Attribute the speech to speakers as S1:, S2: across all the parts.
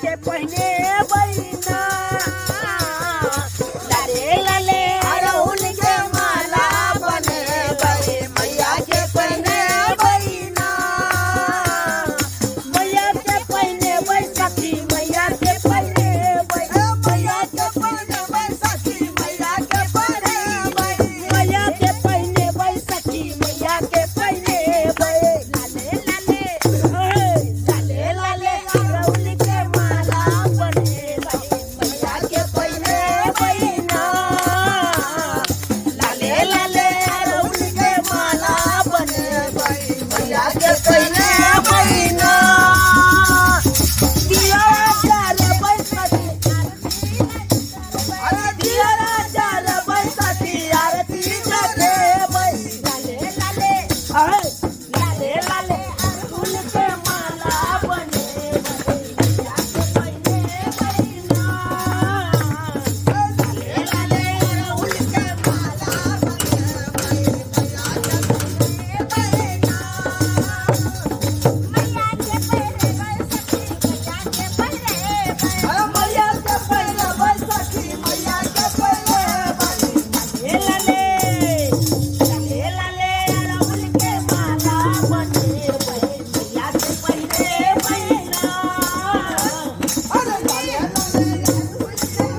S1: के पहने बहिना लाले लाले अड़हुल के माला बने बहे मैया के पहने बहिना मैया के पहने बैसाखी मैया के पहने मैया के पहने बैसाखी मैया के पहने मैया के पहने बैसाखी मैया के पहने लाले लाले लाले लाले अड़हुल के माला बने मैया के पहने बहिना लाले लाले अड़हुल के माला बने मैया के पहने बहिना दिया जाल बैसाखी अरे दिया जाल बैसाखी आरती जले लाले लाले लाले लाले अड़हुल के माला बने मैया के पहने बहिना लाले लाले अड़हुल के माला बने मैया के पहने बहिना मैया के पहने बैसाखी मैया के पहने मैया के पहने बैसाखी मैया के पहने लाले लाले लाले अड़हुल के माला बने मैया के पहने बहिना अरे लाले लाले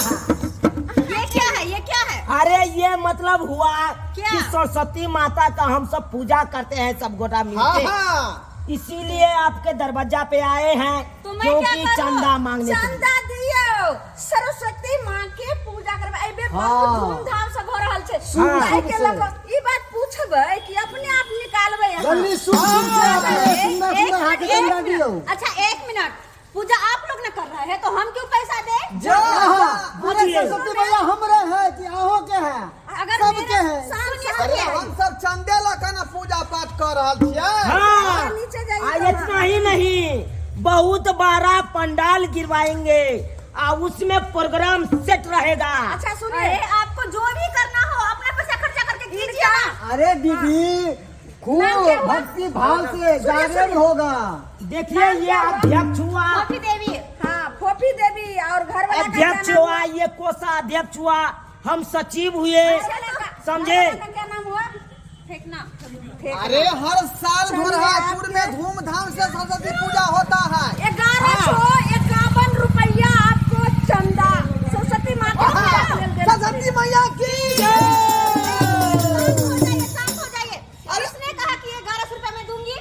S1: क्या बात है
S2: ये क्या है?
S1: अरे ये मतलब हुआ
S2: क्या?
S1: कि सरस्वती माता का हम सब पूजा करते हैं सब गोटा
S3: हाँ
S1: मिलके
S3: हाँ
S1: इसीलिए आपके दरवाजा पे आए हैं
S2: तो मैं क्या
S1: क्योंकि
S2: करूं?
S1: चंदा मांगने के लिए।
S2: चंदा दियो सरस्वती माँ के पूजा करबे एबे बहुत
S1: हाँ।
S2: धूमधाम से हो रहल छे
S1: हाँ।
S2: काहे के लोग ई बात पूछबे कि अपने आप निकालबे यहाँ
S3: जल्दी सुन सुन से अपने सुंदर सुंदर हाथ के चंदा दियो।
S2: अच्छा 1 मिनट पूजा आप लोग न कर रहे हैं तो हम क्यों पैसा दे
S3: अरे सरस्वती मैया हमरे है कि अहों के है
S2: अगर
S3: सबके
S2: मेरा
S3: है।
S2: सामने
S4: अरे
S2: है
S4: हम सब चंदे लगा ना पूजा पाठ कर रहल छियै
S1: हाँ
S2: नीचे जाइए
S1: इतना ही नहीं बहुत बड़ा पंडाल गिरवाएंगे और उसमें प्रोग्राम सेट रहेगा।
S2: अच्छा सुनिए आपको जो भी करना हो अपना पैसा खर्चा करके कीजिए ना
S3: अरे दीदी खूब
S2: नाम क्या हुआ?
S3: भक्ति भाव से जागरण होगा।
S1: देखिए ये अध्यक्ष हुआ
S2: फोफी देवी हाँ फोफी देवी और घर वाला का
S1: अध्यक्ष
S2: क्या नाम
S1: हुआ ये कोषाध्यक्ष हुआ हम सचिव हुए समझे।
S2: क्या नाम हुआ फेंकना
S4: अरे हर साल भोरहापुर में धूमधाम से सरस्वती पूजा होता है
S2: 1151 रुपया आपको चंदा सरस्वती माँ का
S4: सरस्वती मैया की
S2: शांत हो जाइए किसने कहा कि 1100 रुपया मैं दूंगी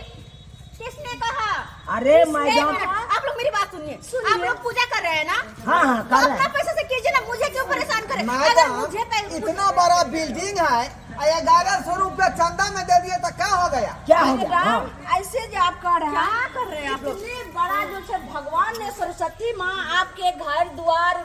S2: किसने कहा
S1: अरे
S2: एक
S1: मैडम
S2: मिनट, आप लोग मेरी बात सुनिए आप लोग पूजा कर रहे हैं ना
S1: हाँ हाँ
S2: तो
S1: कर रहे
S2: अपना
S1: हैं।
S2: पैसे से कीजिए ना मुझे क्यों परेशान करें अगर
S4: मैडम
S2: मुझे पैसे
S4: इतना बड़ा बिल्डिंग है 1100 रुपया चंदा में दे दिए तो क्या हो गया
S1: क्या हो गया हाँ।
S2: ऐसे जो आप कर रहे हैं क्या कर रहे हैं आप लोग इतने बड़ा जो है भगवान ने सरस्वती माँ आपके घर द्वार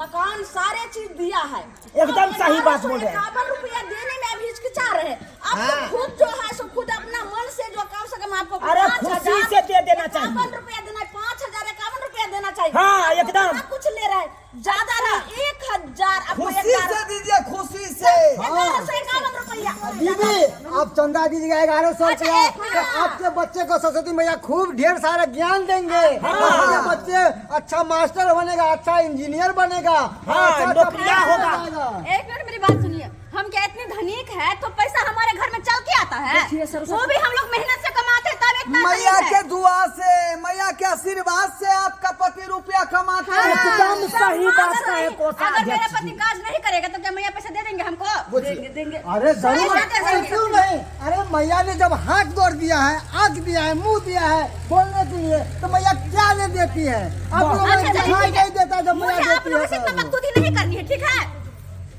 S2: मकान सारे चीज दिया है
S1: एकदम सही बात बोल रहे हैं।
S2: 51 रुपया देने में अभी हिचकिचा रहे हैं आप तो खुद जो है सो खुद अपना मन से जो कम से कम आपको
S1: अरे
S2: 5,000
S1: खुशी से दे देना चाहिए।
S2: 51 रुपया देना है 5,051 रुपया देना चाहिए
S1: हाँ,
S2: आप
S1: एकदम।
S2: कितना कुछ ले रहे हैं ज्यादा नहीं 1,000 आपको
S4: खुशी
S2: 1100
S4: से दीजिए खुशी से
S2: 1151 रुपया
S3: दीदी आप चंदा दीजिएगा 1100
S2: अच्छा,
S3: रुपया
S2: एक मिनट।
S3: तो आपके बच्चे को सरस्वती मैया खूब ढेर सारा ज्ञान देंगे। आपके बच्चे अच्छा मास्टर बनेगा अच्छा इंजीनियर बनेगा
S1: हाँ,
S3: अच्छा
S1: नौकरियां
S3: डॉक्टर
S1: होगा।
S3: बनेगा।
S2: एक मिनट मेरी बात सुनिए हम क्या इतने धनिक है तो पैसा हमारे घर में चल के आता है वो भी हम लोग मेहनत से कमाते हैं तब इतना
S4: मैया
S2: धनिक
S4: के
S2: है।
S4: दुआ से मैया के आशीर्वाद से आपका पति रुपया कमाते हैं
S1: एकदम सही बात
S2: अगर
S1: है
S2: नहीं-
S1: कोषाध्यक्ष
S2: अगर मेरा
S1: जी।
S2: पति काज नहीं करेगा तो क्या मैया पैसे दे देंगे हमको देंगे
S3: अरे जरूर
S2: पैसा दे देंगे।
S3: क्यों नहीं। अरे मैया ने जब हाथ जोड़ दिया है आंख दिया है मुंह दिया है बोलने के लिए तो मैया क्या नहीं देती है आप लोगों
S2: अच्छा,
S3: ने
S2: अच्छा,
S3: दिखाई
S2: ठीक है।
S3: नहीं देता जब
S2: मुझे
S3: मैया
S2: आप
S3: देती
S2: लोगों
S3: है
S2: से इतना
S3: तब।
S2: बकचोदी नहीं करनी है ठीक है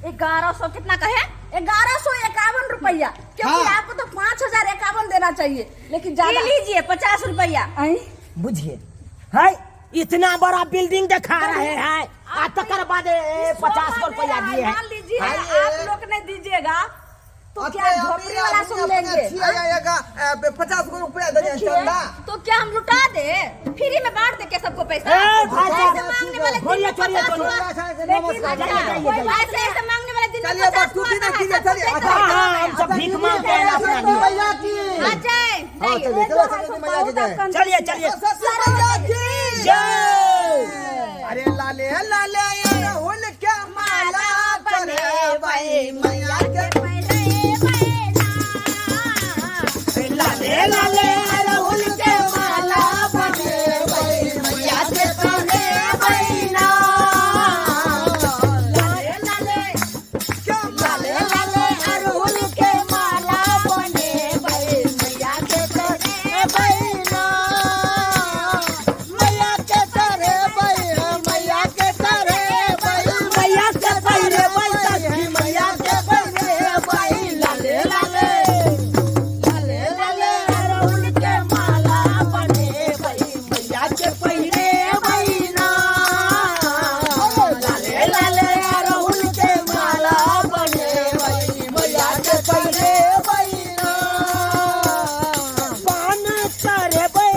S2: 1100 कितना कहे 1151 रुपया क्योंकि
S4: हाँ।
S2: आपको तो 5,051 देना चाहिए लेकिन ज्यादा लीजिए 50 रुपया
S1: बुझिए है इतना बड़ा बिल्डिंग दिखा रहे हैं आ तकर बाद 50 रुपया दिए हैं।
S2: मान लीजिए
S4: हाँ,
S2: आप लोग नहीं दीजिएगा तो क्या झोपड़ी वाला सुन लेंगे
S4: 50 रुपया दे चंदा
S2: तो क्या हम लुटा दे फ्री में बांट दे के सबको पैसा
S1: ए, भाई
S2: ऐसे
S1: साहब,
S2: मांगने वाले दिन
S1: बोलिए,
S2: में
S1: चलिए,
S2: 50
S1: चलिए।
S2: हुआ। लेकिन
S3: नमस्कार,
S2: अच्छा,
S1: जाइए,
S2: कोई
S1: जाइए।
S2: ऐसे ऐसे मांगने वाले दिन में
S4: चलिए,
S2: 50
S4: बस टूटी
S2: हुआ
S4: नहीं
S2: है,
S4: कीजिए,
S2: सबको
S4: चलिए।
S2: पैसा
S1: हाँ,
S2: देना
S1: हाँ,
S2: है।
S1: हम सब भीख मांगते हैं अपना लिए।
S3: मैया की
S2: अजय
S3: हाँ चलिए चलो सरस्वती मैया की जय।
S1: चलिए चलिए
S4: सरस्वती मैया की
S1: जय।
S4: अरे लाले लाले अड़हुल के माला चढ़े भाई मैया के
S1: लाले लाले अड़हुल के माला बने भाई मैया के पहने बहिना। लाले लाले लाले लाले अड़हुल के माला बने भाई मैया के पहने बहिना। मैया के तरह बहिना मैया के तरह बहिना मैया के पहने बहिना मैया के पहने बहिना। लाले लाले लाले लाले अड़हुल के माला बने भाई मैया के पहने बहिना। लाले लाले अड़हुल के माला बने भाई मैया के पहने बहिना। पान चढ़े बे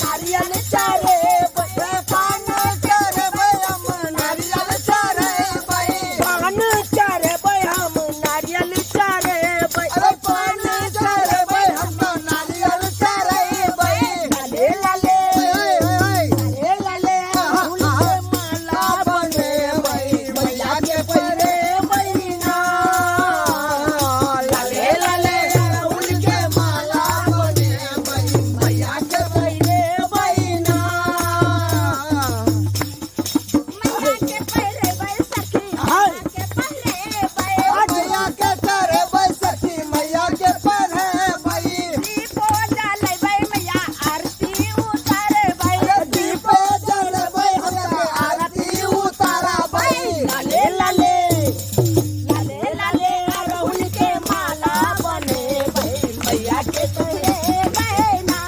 S1: नारियल चढ़े बे पान चढ़े बे हम नारियल चढ़े बे पान चढ़े बे हम नारियल चढ़े बे अरे पान चढ़े बे हम नारियल चढ़े बे। लाले लाले लाले लाले अड़हुल के माला बने भाई मैया के पहने बहिना। लाले लाले अड़हुल के माला बने भाई मैया के पहने बहिना। मैया के पहरे बैसखी मैया के पहरे
S3: मैया के करे बैसखी मैया के पढ़े भाई
S2: दीपो डाले भाई मैया आरती उतारे भाई
S3: दीपे जल भाई हमके आरती उतारा भाई
S1: लाले लाले लाले लाले अड़हुल के माला बने भाई मैया के पहने बहिना।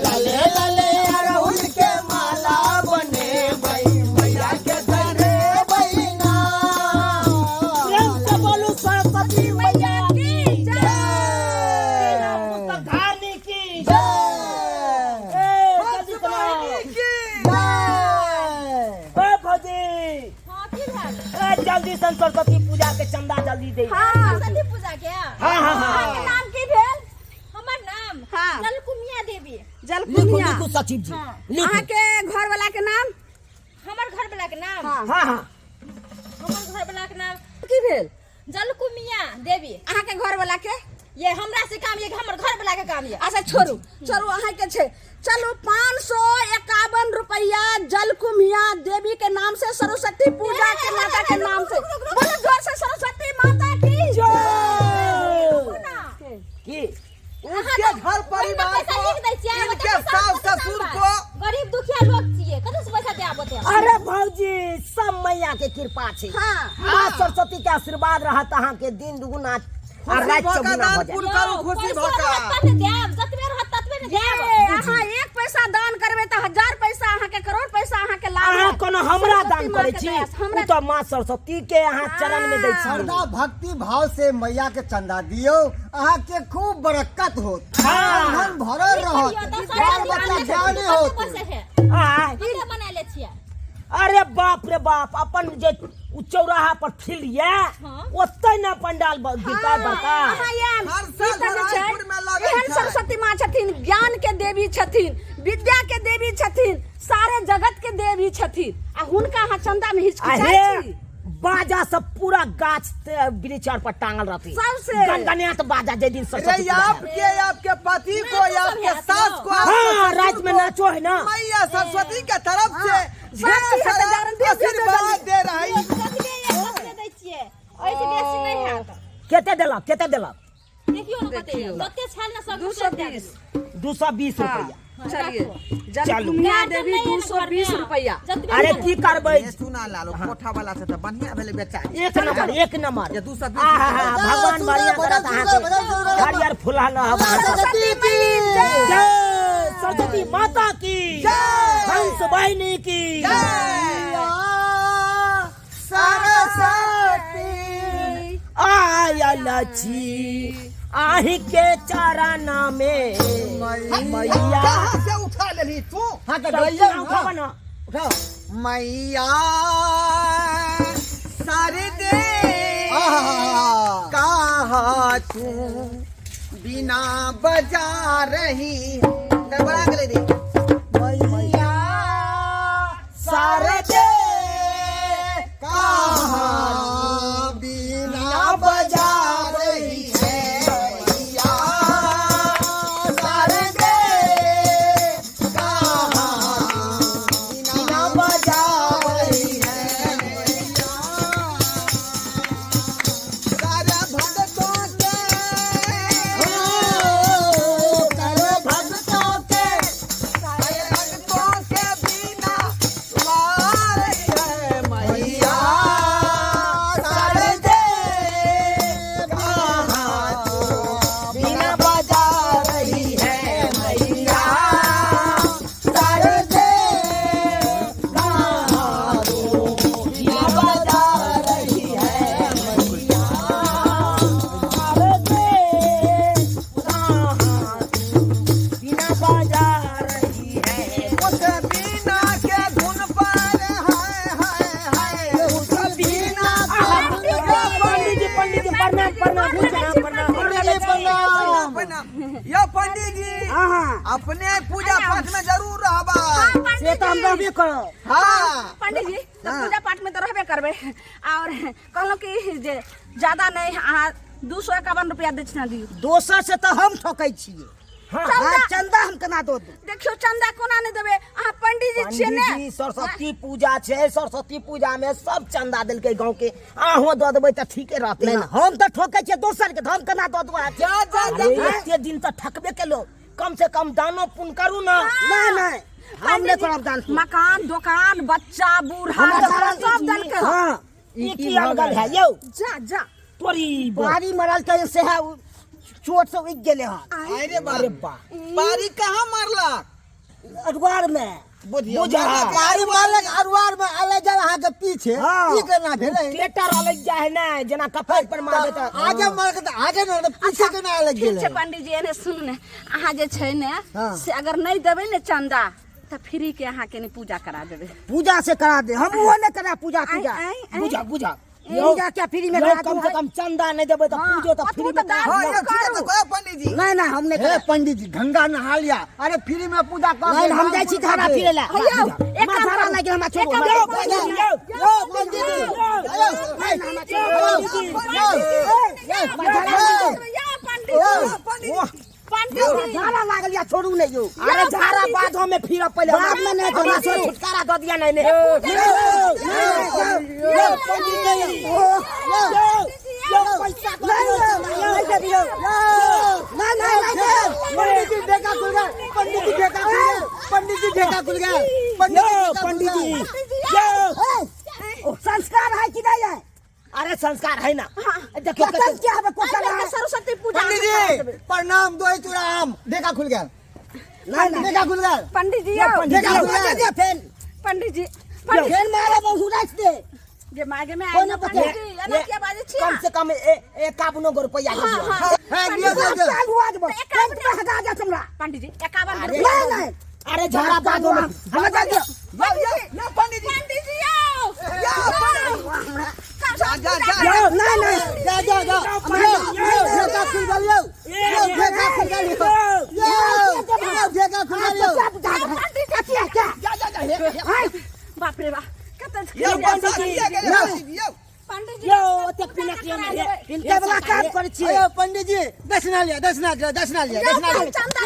S1: लाले लाले अड़हुल के माला बने भाई मैया के पहने बहिना। प्रेम से बोलो सरस्वती मैया की जय। पुस्तकधारिणी की जय। जल्दी ओ भौजी
S2: हाँ की बात
S1: जल्दी से सरस्वती पूजा के चंदा जल्दी दे।
S2: हाँ सरस्वती पूजा के
S1: हाँ, हाँ, हाँ।
S2: अहाँ के नाम की भेल हमर नाम
S5: हाँ।
S2: जलकुमिया देवी
S1: लिखो
S5: जलकुमिया
S1: लिखो सचिव जी
S2: हाँ।
S1: लिखो।
S5: अहाँ के घर वाला के नाम
S2: हमर घर वाला के नाम
S5: हाँ।
S1: हाँ हाँ
S2: हमर घर वाला के नाम
S5: की भेल
S2: जलकुमिया देवी।
S5: अहाँ के घर वाला के
S2: ये हमरा से काम ये कि हमर घर वाला के काम ये।
S5: अच्छा छोड़ू छोड़ू अहाँ के छे चलो 551 रुपया जलकुमिया देवी के नाम से सरस्वती पूजा के माता के नाम से बोलो जोर से सरस्वती माता की जय।
S1: की
S4: उसके घर परिवार
S2: पैसा
S4: को
S2: लिख दै छियै
S4: इनके सास ससुर को
S2: गरीब दुखिया लोग छियै कतौ से पैसा दे आबोते।
S1: अरे भौजी सब मैया के कृपा छे।
S5: हाँ।
S1: माँ सरस्वती के आशीर्वाद रहत अहाँ के दिन दुगुना और रात
S4: भोका
S1: चौगुना
S4: दान
S1: हो जाए।
S4: पुण्य करू खुशी भोका
S2: तब देब जतबे रहत ततबे ने देब।
S5: अहाँ 1 पैसा दान करबे त 1000 पैसा अहाँ के करोड़ पैसा अहाँ के लाभ
S1: अहाँ
S5: हैत।
S1: कोनो हमरा
S5: सरस्वती
S1: दान
S5: माँ
S1: करे
S5: के
S1: छी
S5: दया से हमरा
S1: उ तो माँ सरस्वती के अहाँ चरण में दै छी।
S3: श्रद्धा भक्ति भाव से मैया के चंदा दियो अहाँ के खूब बरकत होत
S1: हाँ।
S3: धन भरल रहत बाल बच्चा ज्ञानी होत।
S1: आय
S2: वीडियो बना ले छियै।
S1: अरे बाप रे बाप अपन जे उ चौराहा पर फील्ड ये
S2: हाँ।
S1: ओते ना पंडाल गिरता बड़का।
S5: अहाँ ये
S4: हर साल
S5: ई सब जे छै,
S4: झराइपुर में लगै
S5: एहन
S4: छै।
S5: सरस्वती माँ छथिन ज्ञान के देवी छथिन विद्या के देवी छथिन सारे जगत के देवी छथिन आ हुनका अहाँ चंदा में हिचकिचाइ
S1: अरे
S5: छी।
S1: बाजा सब पूरा गाछ वृक्ष पर टांगल रहती
S5: सबसे।
S1: गनगनात बाजा जे दिन सरस्वती
S4: अरे
S1: पूजा है।
S4: आपके पति को आपके सास को
S1: हाँ रात में नाचो है ना।
S4: मैया सरस्वती के तरफ से ढेर
S5: साथी
S4: सारा
S5: गारंटी दे
S4: आशीर्वाद दे रही।
S2: जतबे दै छियै ओइसे बेसी नहि हैत।
S1: केते देलक
S2: देखियो न कते जते छाल न सब
S5: 220
S1: 220 रुपया।
S5: चलिए
S1: चलू।
S5: जलकुमिया देवी 220 रुपया
S1: अरे की करबै
S4: ये सुना लालो कोठा वाला से तो बढ़िया भेले बेचा
S1: एक नंबर
S4: ये 220
S1: आहा भगवान बढ़िया करत अहाँ के हरियर फुला न
S5: सरस्वती की
S1: जय सरस्वती माता की
S4: जय।
S1: हंस वाहिनी की
S3: सरस्वती
S1: आया लची आही के चरण में मैया
S4: कहाँ से उठा लेली तू
S3: हाँ तो
S1: सब
S3: गइया
S1: उठावा ना।
S3: उठाओ
S4: मैया सरदे
S3: आहा
S4: कहा तू बिना बजा रही बड़ा के ले दे
S3: मैया शारदे कहाँ बिना बजा रही है मैया शारदे कहाँ बिना बजा रही है मैया।
S4: सारे भक्तों के
S3: करे भक्तों के
S4: सारे भक्तों के बिना द्वार है
S3: मैया शारदे कहाँ बिना बजा रही है मैया शारदे कहाँ बिना बजा रही है मैया शारदे कहाँ बिना बजा रही है।
S4: उस बिना के धुन पर हाय
S3: उस बिना पंडित जी प्रणाम प्रणाम
S4: यो पंडित जी अपने पूजा पाठ में जरूर रहबा
S3: से तो हम रहबे करो।
S4: हाँ
S5: पंडित जी तो पूजा पाठ में तो रहबे करबे और कहलो कि जे ज्यादा नहीं अहाँ 251 रुपया दक्षिणा दियो।
S3: दोसर से तो हम ठोकै छियै। हाँ, चंदा हम केना दो
S5: देखियो चंदा कोना नहीं देबे अहाँ पंडित जी छियै ने।
S6: पंडित जी सरस्वती पूजा छे, सरस्वती पूजा में सब चंदा दिलके गांव के, अहों दऽ देबै तऽ ठीके रहतै
S3: नहीं
S6: ना।
S3: हम तो ठोकै छियै दोसर के, हम केना दो दुआ
S6: अरे एते दिन तऽ ठकबे केलो, कम से कम दानो पुण्य करू ना।
S3: नहीं नहीं हम नहीं करब दान।
S5: मकान दुकान बच्चा बूढ़ा सब दल के हो।
S3: हाँ
S6: ई की अलगल है यौ
S5: जा जा
S6: तोरी
S3: बारी मरल के से है चोट से उग गेले हन
S4: अरे
S6: अरे बा
S4: बारी कहाँ मारला
S3: अडवार में
S4: बुझियो
S3: बारी मारलक अडवार में आले जा अहाँ के पीछे
S6: हाँ।
S3: की करना भेलै
S6: टेटर अलग जाय ना, जेना कपार पर मार देता।
S3: आगे मार के आगे न पीछे के ना अलग
S5: ठीक
S3: गेलै।
S5: छै पंडित जी एने सुन ने अहाँ जे छै ने
S3: हाँ।
S5: से अगर नहीं देबै ने चंदा तो फ्री के अहाँ के ने पूजा करा देबै।
S3: पूजा से करा दे, हम वो नहीं करा पूजा पूजा।
S6: बुझा बुझा
S3: पूजा क्या फ्री में
S6: यौ
S3: करा
S6: कम
S3: दू?
S6: से कम चंदा नहीं देबै तऽ
S5: हाँ,
S6: पूजो तऽ
S5: अतबो
S6: फ्री
S5: तऽ
S6: में
S5: दान
S4: हाँ ये
S5: करू।
S4: ठीक है तो कहो पंडित जी
S3: नहीं नहीं हम नहीं करा। पंडित जी गंगा नहा लिया, अरे फ्री में पूजा कर।
S6: नहीं हम जाय छी धारा फिरे ला।
S5: भैया एक काम
S6: धारा
S5: करू।
S6: लागे हमरा
S5: एक
S6: छोड़ो।
S5: काम
S6: यौ,
S5: करू।
S6: यौ,
S3: यो पंडित जी
S6: झाड़ा लागल या छोड़ू नहीं यो। अरे झाड़ा बाद में फिर पहले बाद में नहीं तो ना छुटकारा दऽ दिया नहीं पंडित जी
S3: संस्कार है कि नहीं है?
S6: अरे संस्कार है ना।
S3: देखो क्या है
S5: पहले सरस्वती पूजा
S3: पंडित जी प्रणाम दो चूड़ाम देखा खुल गया। नहीं देखा खुल गया।
S5: पंडित जी
S3: देखा खुल गया फेन
S5: पंडित जी
S3: फेन मारे बहु रख दे।
S5: जे मागे में
S3: कोई ना
S5: आए
S3: पता।
S5: पंडित जी एना क्या बाजे छी
S6: कम से कम 51 रुपया
S5: हाँ, हाँ।
S3: है लियो दे
S6: चालू आज बस
S5: एकावन
S6: एक हटा जा हमरा।
S5: पंडित जी 51
S6: अरे
S5: रुपया
S3: नहीं नहीं
S6: अरे झाड़ा बाद में हम जा दे।
S4: ना पंडित जी
S5: पंडित जी आओ
S4: जा जा जा
S3: यो नहीं नहीं जा जा जा यो देखा खुल गया यो देखा खुल गया यो देखा खुल गया।
S5: बाप रे बाप कतन
S4: यो पंडित जी यो
S5: पंडित जी
S6: यो तक पिना के में
S3: इनके वाला काम करे छी। पंडित जी दक्षिणा लिया दक्षिणा लिया दक्षिणा लिया दक्षिणा लिया।
S5: चंदा